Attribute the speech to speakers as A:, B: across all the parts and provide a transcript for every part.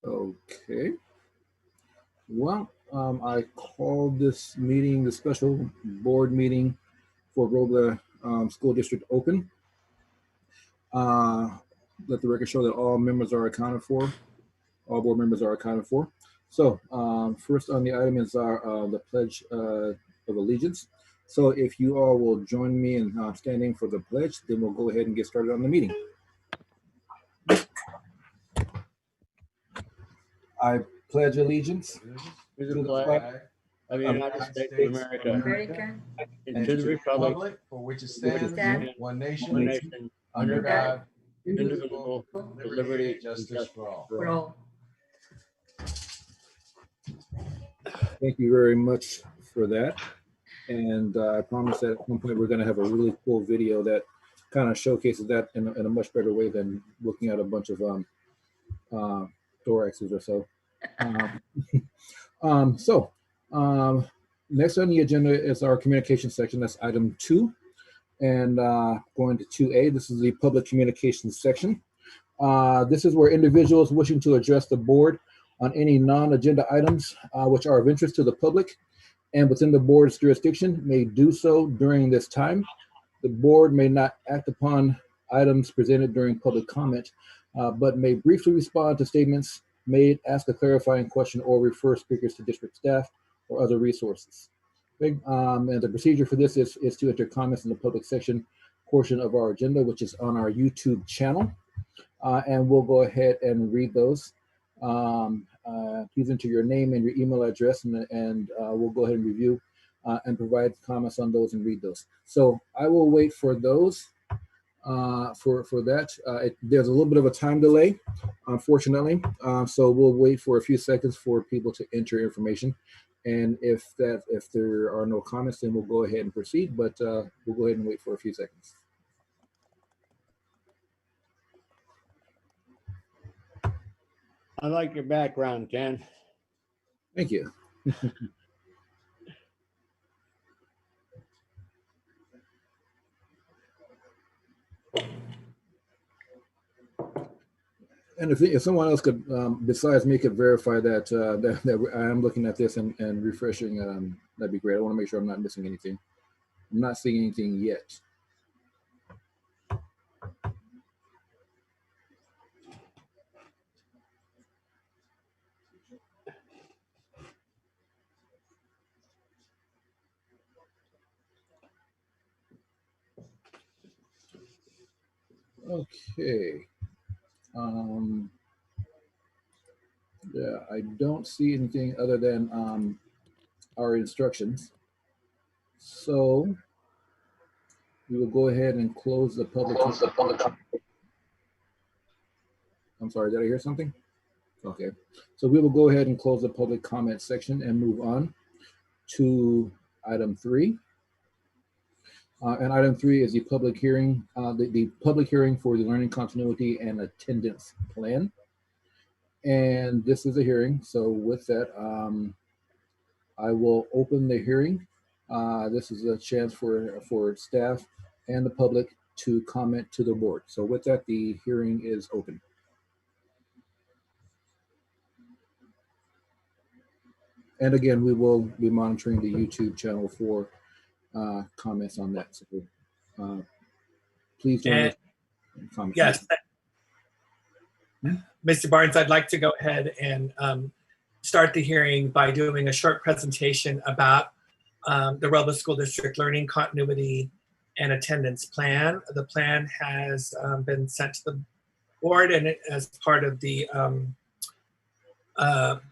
A: Okay. Well, I called this meeting, the special board meeting for Robla School District open. Let the record show that all members are accounted for. All board members are accounted for. So first on the item is our the Pledge of Allegiance. So if you all will join me in standing for the pledge, then we'll go ahead and get started on the meeting. I pledge allegiance
B: to the flag of the United States of America and to the republic
C: for which it
B: stands,
C: one nation,
B: one nation,
C: under God,
B: indivisible, with liberty and justice for all.
A: Thank you very much for that. And I promise that at some point we're going to have a really cool video that kind of showcases that in a much better way than looking at a bunch of thoraxes or so. Next on the agenda is our communication section. That's item 2. And going to 2A, this is the public communications section. This is where individuals wishing to address the board on any non-agenda items which are of interest to the public and within the board's jurisdiction may do so during this time. The board may not act upon items presented during public comment, but may briefly respond to statements made, ask a clarifying question, or refer speakers to district staff or other resources. And the procedure for this is to enter comments in the public section portion of our agenda, which is on our YouTube channel. And we'll go ahead and read those. Please enter your name and your email address, and we'll go ahead and review and provide comments on those and read those. So I will wait for those. For that, there's a little bit of a time delay, unfortunately. So we'll wait for a few seconds for people to enter information. And if there are no comments, then we'll go ahead and proceed. But we'll go ahead and wait for a few seconds.
B: I like your background, Ken.
A: Thank you. And if someone else could, besides me, could verify that that I am looking at this and refreshing, that'd be great. I want to make sure I'm not missing anything. I'm not seeing anything yet. Okay. Yeah, I don't see anything other than our instructions. So we will go ahead and close the public. I'm sorry, did I hear something? Okay. So we will go ahead and close the public comment section and move on to item 3. And item 3 is the public hearing, the public hearing for the learning continuity and attendance plan. And this is a hearing. So with that, I will open the hearing. This is a chance for staff and the public to comment to the board. So with that, the hearing is open. And again, we will be monitoring the YouTube channel for comments on that. So please join us in comments.
D: Yes. Mr. Barnes, I'd like to go ahead and start the hearing by doing a short presentation about the Robla School District Learning Continuity and Attendance Plan. The plan has been sent to the board and as part of the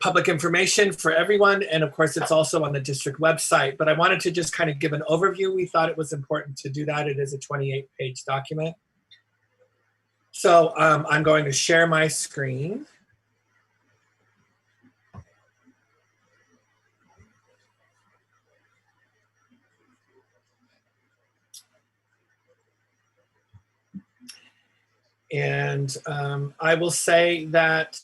D: public information for everyone. And of course, it's also on the district website. But I wanted to just kind of give an overview. We thought it was important to do that. It is a 28-page document. So I'm going to share my screen. And I will say that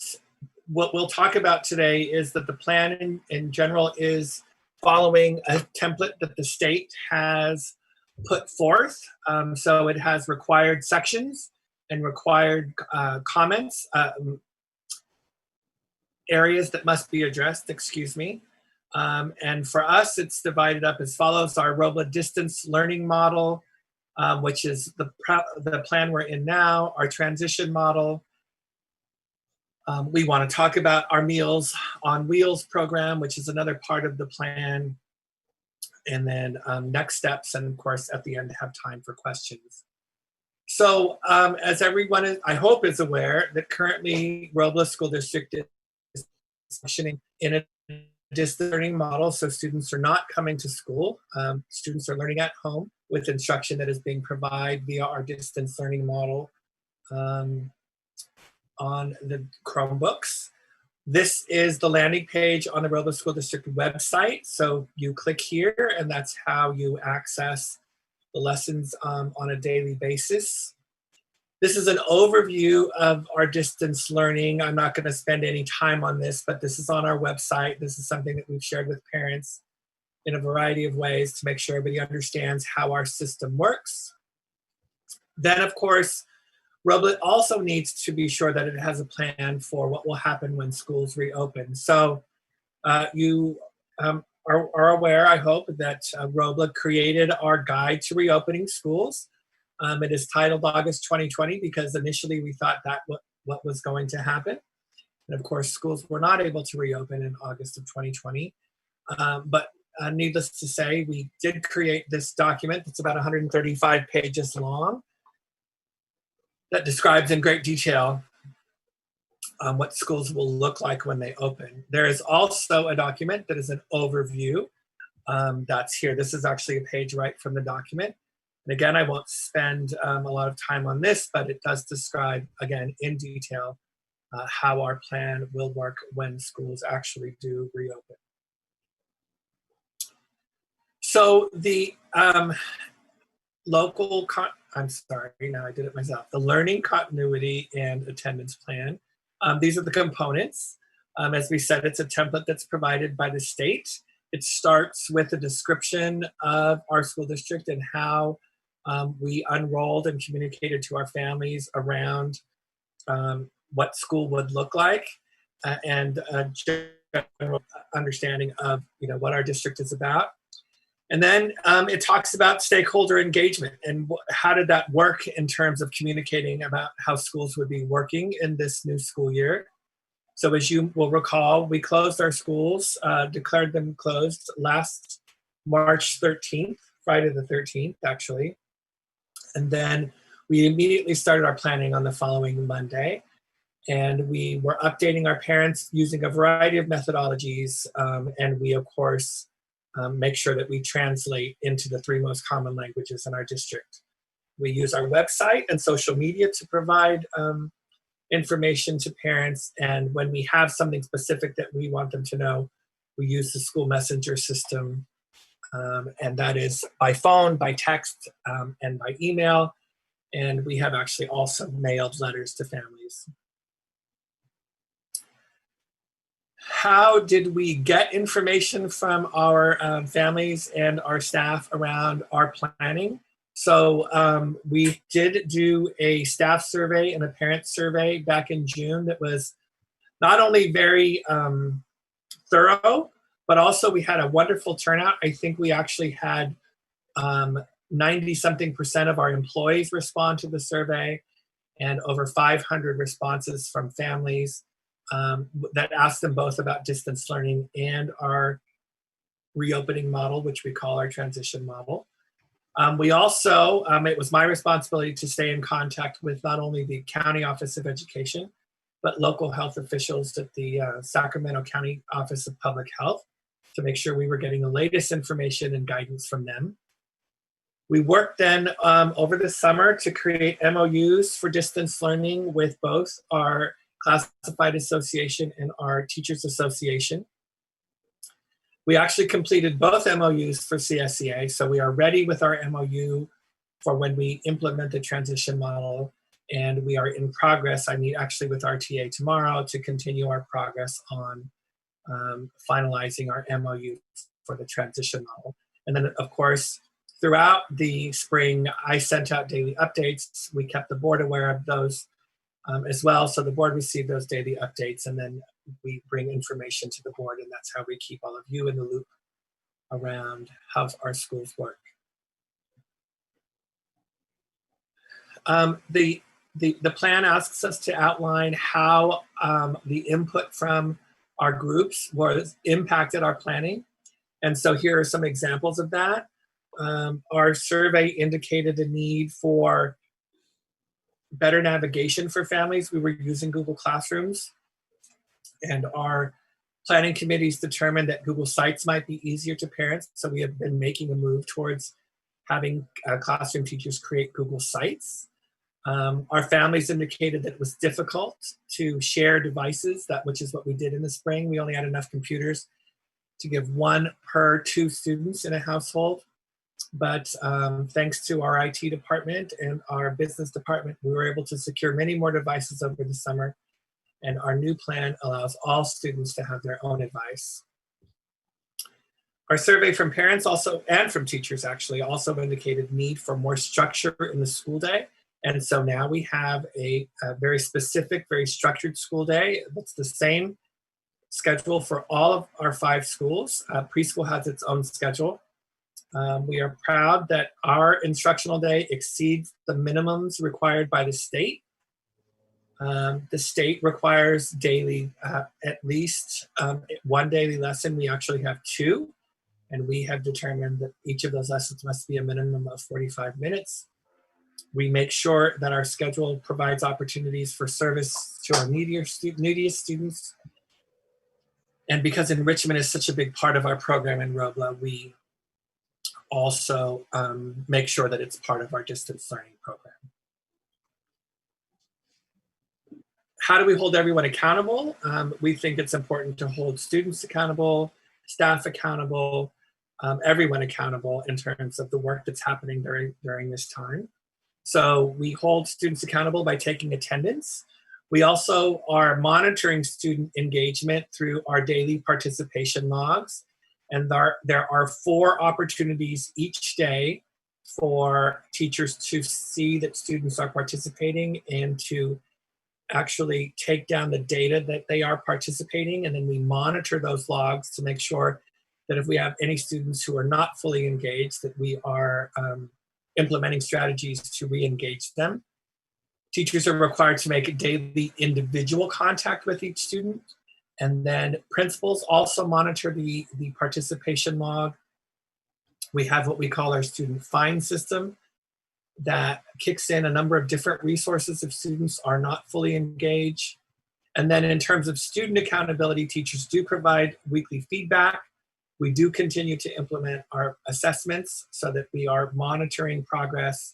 D: what we'll talk about today is that the plan in general is following a template that the state has put forth. So it has required sections and required comments. areas that must be addressed, excuse me. And for us, it's divided up as follows: our Robla distance learning model, which is the plan we're in now, our transition model. We want to talk about our Meals on Wheels program, which is another part of the plan. And then next steps, and of course, at the end, have time for questions. So as everyone, I hope, is aware, that currently Robla School District is functioning in a distance learning model. So students are not coming to school. Students are learning at home with instruction that is being provided via our distance learning model on the Chromebooks. This is the landing page on the Robla School District website. So you click here, and that's how you access the lessons on a daily basis. This is an overview of our distance learning. I'm not going to spend any time on this, but this is on our website. This is something that we've shared with parents in a variety of ways to make sure everybody understands how our system works. Then, of course, Robla also needs to be sure that it has a plan for what will happen when schools reopen. So you are aware, I hope, that Robla created our guide to reopening schools. It is titled August 2020 because initially we thought that what was going to happen. And of course, schools were not able to reopen in August of 2020. But needless to say, we did create this document that's about 135 pages long that describes in great detail what schools will look like when they open. There is also a document that is an overview that's here. This is actually a page right from the document. And again, I won't spend a lot of time on this, but it does describe, again, in detail, how our plan will work when schools actually do reopen. So the the learning continuity and attendance plan. These are the components. As we said, it's a template that's provided by the state. It starts with a description of our school district and how we unrolled and communicated to our families around what school would look like and a general understanding of what our district is about. And then it talks about stakeholder engagement and how did that work in terms of communicating about how schools would be working in this new school year. So as you will recall, we closed our schools, declared them closed last March 13th, Friday the 13th, actually. And then we immediately started our planning on the following Monday. And we were updating our parents using a variety of methodologies. And we, of course, make sure that we translate into the 3 most common languages in our district. We use our website and social media to provide information to parents. And when we have something specific that we want them to know, we use the school messenger system. And that is by phone, by text, and by email. And we have actually also mailed letters to families. How did we get information from our families and our staff around our planning? So we did do a staff survey and a parent survey back in June that was not only very thorough, but also we had a wonderful turnout. I think we actually had 90-something% of our employees respond to the survey and over 500 responses from families that asked them both about distance learning and our reopening model, which we call our transition model. We also, it was my responsibility to stay in contact with not only the County Office of Education, but local health officials at the Sacramento County Office of Public Health to make sure we were getting the latest information and guidance from them. We worked then over the summer to create MOUs for distance learning with both our Classified Association and our Teachers Association. We actually completed both MOUs for CSEA, so we are ready with our MOU for when we implement the transition model, and we are in progress. I meet actually with our TA tomorrow to continue our progress on finalizing our MOU for the transition model. And then, of course, throughout the spring, I sent out daily updates. We kept the board aware of those as well. So the board receives those daily updates, and then we bring information to the board, and that's how we keep all of you in the loop around how our schools work. The plan asks us to outline how the input from our groups was impacted our planning. And so here are some examples of that. Our survey indicated a need for better navigation for families. We were using Google Classrooms, and our planning committees determined that Google Sites might be easier to parents. So we have been making a move towards having classroom teachers create Google Sites. Our families indicated that it was difficult to share devices, which is what we did in the spring. We only had enough computers to give 1 per 2 students in a household. But thanks to our IT department and our business department, we were able to secure many more devices over the summer. And our new plan allows all students to have their own device. Our survey from parents also, and from teachers actually, also indicated need for more structure in the school day. And so now we have a very specific, very structured school day. That's the same schedule for all of our 5 schools. Preschool has its own schedule. We are proud that our instructional day exceeds the minimums required by the state. The state requires daily, at least 1 daily lesson. We actually have 2. And we have determined that each of those lessons must be a minimum of 45 minutes. We make sure that our schedule provides opportunities for service to our neediest students. And because enrichment is such a big part of our program in Robla, we also make sure that it's part of our distance learning program. How do we hold everyone accountable? We think it's important to hold students accountable, staff accountable, everyone accountable in terms of the work that's happening during this time. So we hold students accountable by taking attendance. We also are monitoring student engagement through our daily participation logs. And there are 4 opportunities each day for teachers to see that students are participating and to actually take down the data that they are participating. And then we monitor those logs to make sure that if we have any students who are not fully engaged, that we are implementing strategies to re-engage them. Teachers are required to make daily individual contact with each student. And then principals also monitor the participation log. We have what we call our student find system that kicks in a number of different resources if students are not fully engaged. And then in terms of student accountability, teachers do provide weekly feedback. We do continue to implement our assessments so that we are monitoring progress.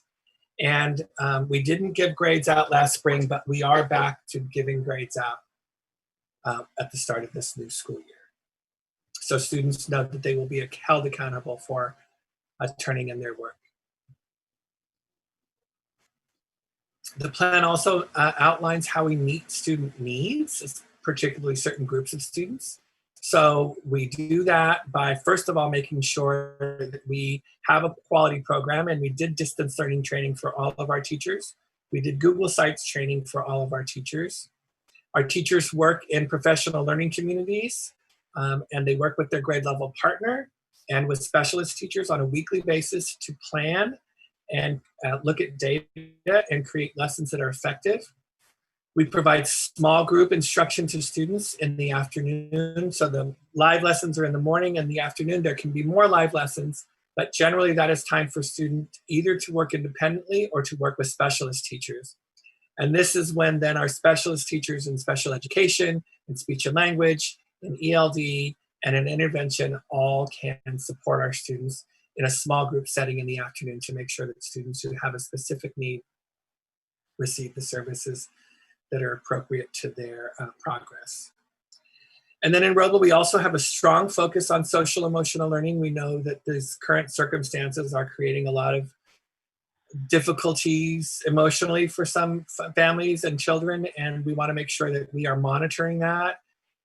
D: And we didn't give grades out last spring, but we are back to giving grades out at the start of this new school year. So students know that they will be held accountable for turning in their work. The plan also outlines how we meet student needs, particularly certain groups of students. So we do that by, first of all, making sure that we have a quality program, and we did distance learning training for all of our teachers. We did Google Sites training for all of our teachers. Our teachers work in professional learning communities, and they work with their grade level partner and with specialist teachers on a weekly basis to plan and look at data and create lessons that are effective. We provide small group instruction to students in the afternoon. So the live lessons are in the morning. In the afternoon, there can be more live lessons, but generally that is time for students either to work independently or to work with specialist teachers. And this is when then our specialist teachers in special education, in speech and language, in ELD, and in intervention all can support our students in a small group setting in the afternoon to make sure that students who have a specific need receive the services that are appropriate to their progress. And then in Robla, we also have a strong focus on social emotional learning. We know that these current circumstances are creating a lot of difficulties emotionally for some families and children, and we want to make sure that we are monitoring that.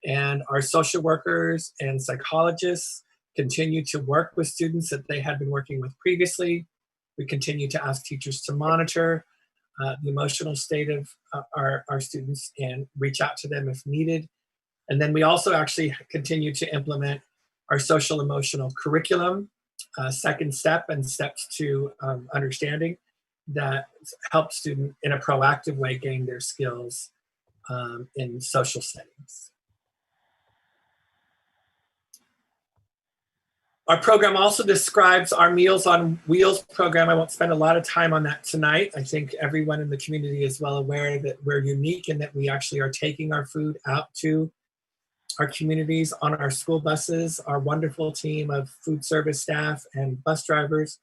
D: And our social workers and psychologists continue to work with students that they had been working with previously. We continue to ask teachers to monitor. the emotional state of our students and reach out to them if needed. And then we also actually continue to implement our social emotional curriculum, second step and steps to understanding that help students in a proactive way gain their skills in social settings. Our program also describes our Meals on Wheels program. I won't spend a lot of time on that tonight. I think everyone in the community is well aware that we're unique and that we actually are taking our food out to our communities on our school buses. Our wonderful team of food service staff and bus drivers,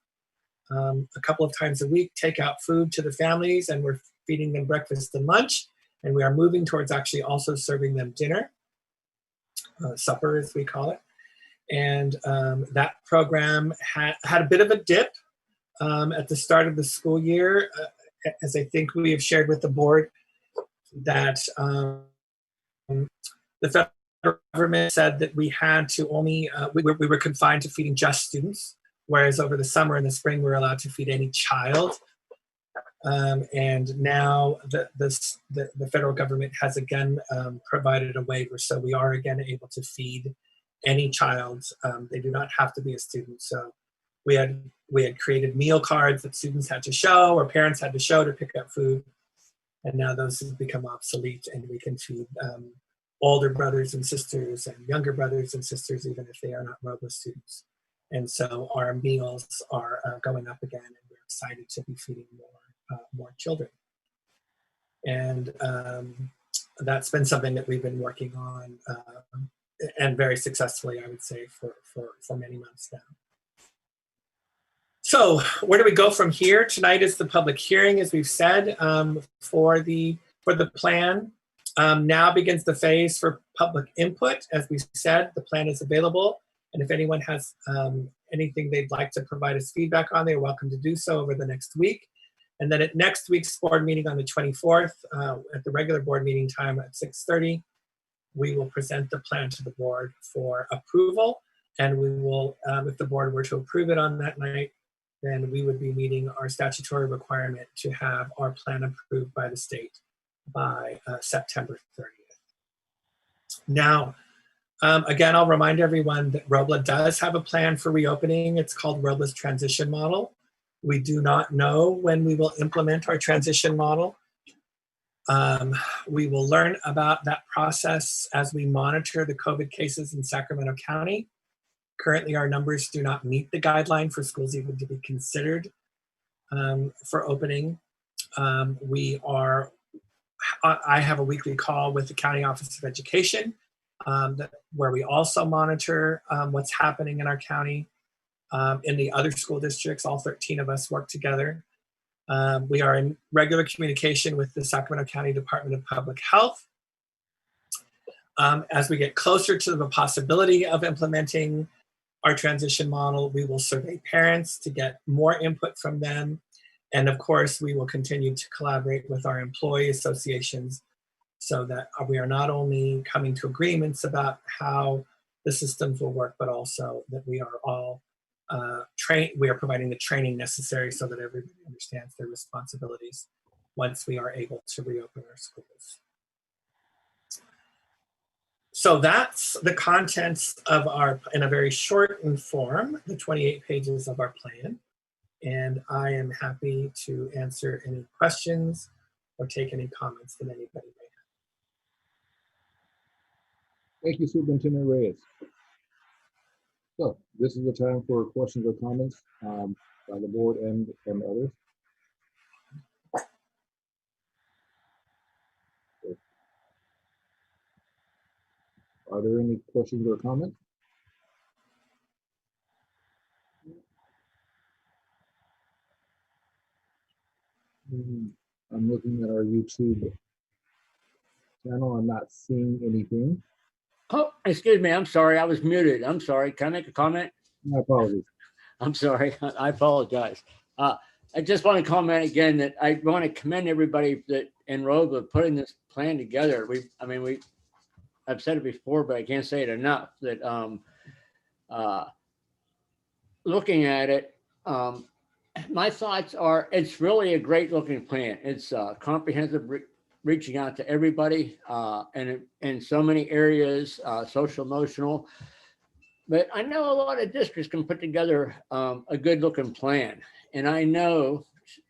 D: a couple of times a week, take out food to the families, and we're feeding them breakfast and lunch. And we are moving towards actually also serving them dinner, supper as we call it. And that program had a bit of a dip at the start of the school year, as I think we have shared with the board, that the federal government said that we had to only, we were confined to feeding just students, whereas over the summer and the spring, we were allowed to feed any child. And now the federal government has again provided a waiver, so we are again able to feed any child. They do not have to be a student. So we had created meal cards that students had to show or parents had to show to pick up food, and now those have become obsolete, and we can feed older brothers and sisters and younger brothers and sisters, even if they are not Robla students. And so our meals are going up again, and we're excited to be feeding more children. And that's been something that we've been working on and very successfully, I would say, for many months now. So where do we go from here? Tonight is the public hearing, as we've said, for the plan. Now begins the phase for public input. As we said, the plan is available, and if anyone has anything they'd like to provide us feedback on, they're welcome to do so over the next week. And then at next week's board meeting on the 24th, at the regular board meeting time at 6:30, we will present the plan to the board for approval. And we will, if the board were to approve it on that night, then we would be meeting our statutory requirement to have our plan approved by the state by September 30th. Now, again, I'll remind everyone that Robla does have a plan for reopening. It's called Robla's transition model. We do not know when we will implement our transition model. We will learn about that process as we monitor the COVID cases in Sacramento County. Currently, our numbers do not meet the guideline for schools even to be considered for opening. I have a weekly call with the County Office of Education where we also monitor what's happening in our county. In the other school districts, all 13 of us work together. We are in regular communication with the Sacramento County Department of Public Health. As we get closer to the possibility of implementing our transition model, we will survey parents to get more input from them. And of course, we will continue to collaborate with our employee associations so that we are not only coming to agreements about how the systems will work, but also that we are all we are providing the training necessary so that everybody understands their responsibilities once we are able to reopen our schools. So that's the contents of in a very shortened form, the 28 pages of our plan. And I am happy to answer any questions or take any comments that anybody may have.
A: Thank you, Superintendent Reyes. So this is the time for questions or comments by the board and others. Are there any questions or comments? I'm looking at our YouTube channel. I'm not seeing anything.
E: Oh, excuse me. I'm sorry. I was muted. I'm sorry. Can I make a comment?
A: My apologies.
E: I'm sorry. I apologize. I just want to comment again that I want to commend everybody that enrolled with putting this plan together. I've said it before, but I can't say it enough that looking at it, my thoughts are, it's really a great looking plan. It's comprehensive, reaching out to everybody, and in so many areas, social, emotional. But I know a lot of districts can put together a good looking plan. And I know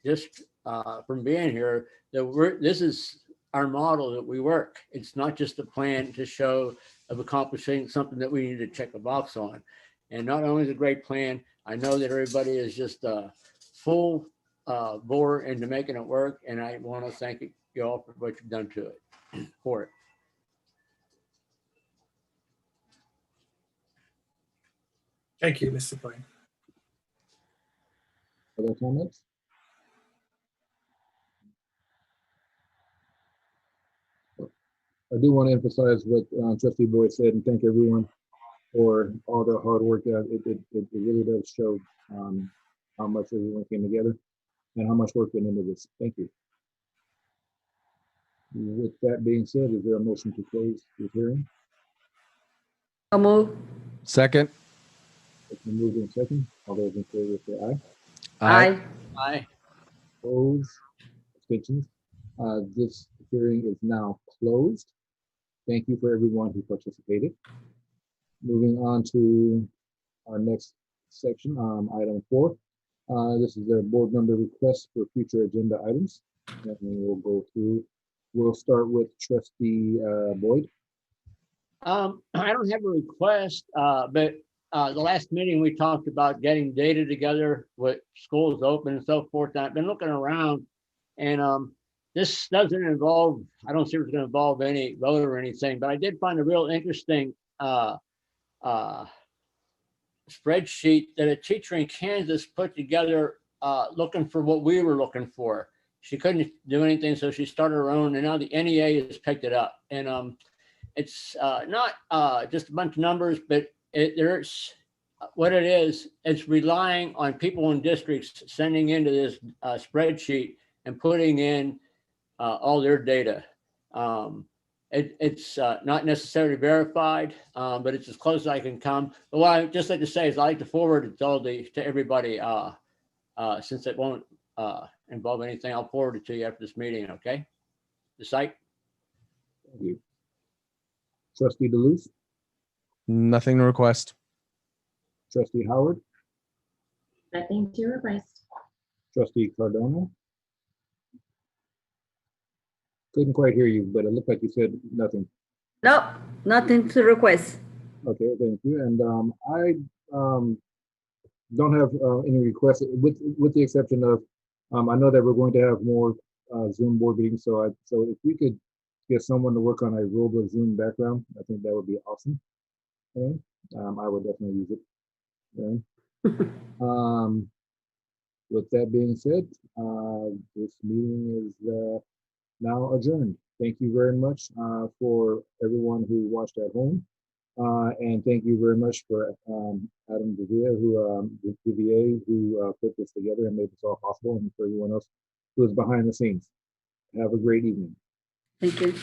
E: just from being here that this is our model that we work. It's not just a plan to show of accomplishing something that we need to check a box on. And not only is it a great plan, I know that everybody is just full bore into making it work. And I want to thank you all for what you've done to it, for it.
D: Thank you, Mr. Blaine.
A: Other comments? I do want to emphasize what Trustee Boyd said and thank everyone for all their hard work. It really does show how much everyone came together and how much work went into this. Thank you. With that being said, is there a motion to close the hearing?
F: So move.
C: Second.
A: It's been moved in second. All those in favor say aye.
F: Aye.
E: Aye.
A: Opposed? Abstentions? This hearing is now closed. Thank you for everyone who participated. Moving on to our next section, item 4. This is a board member request for future agenda items. And we'll go through. We'll start with Trustee Boyd.
E: I don't have a request, but the last meeting we talked about getting data together with schools open and so forth. And I've been looking around, and this doesn't involve, I don't see it's going to involve any vote or anything, but I did find a real interesting spreadsheet that a teacher in Kansas put together looking for what we were looking for. She couldn't do anything, so she started her own, and now the NEA has picked it up. And it's not just a bunch of numbers, but there's what it is. It's relying on people in districts sending into this spreadsheet and putting in all their data. It's not necessarily verified, but it's as close as I can come. But what I just like to say is I like to forward it to everybody, since it won't involve anything. I'll forward it to you after this meeting, okay? The site.
A: Thank you. Trustee DeLuce,
C: Nothing to request.
A: Trustee Howard,
F: Nothing to request.
A: Trustee Cardona. Couldn't quite hear you, but it looked like you said nothing.
F: Nope, nothing to request.
A: Okay, thank you. And I don't have any requests, with the exception of I know that we're going to have more Zoom board meetings. So if we could get someone to work on a Robla Zoom background, I think that would be awesome. Okay. I would definitely use it. Okay. With that being said, this meeting is now adjourned. Thank you very much for everyone who watched at home. And thank you very much for Adam Devia, who put this together and made this all possible, and for everyone else who is behind the scenes. Have a great evening.
F: Thank you.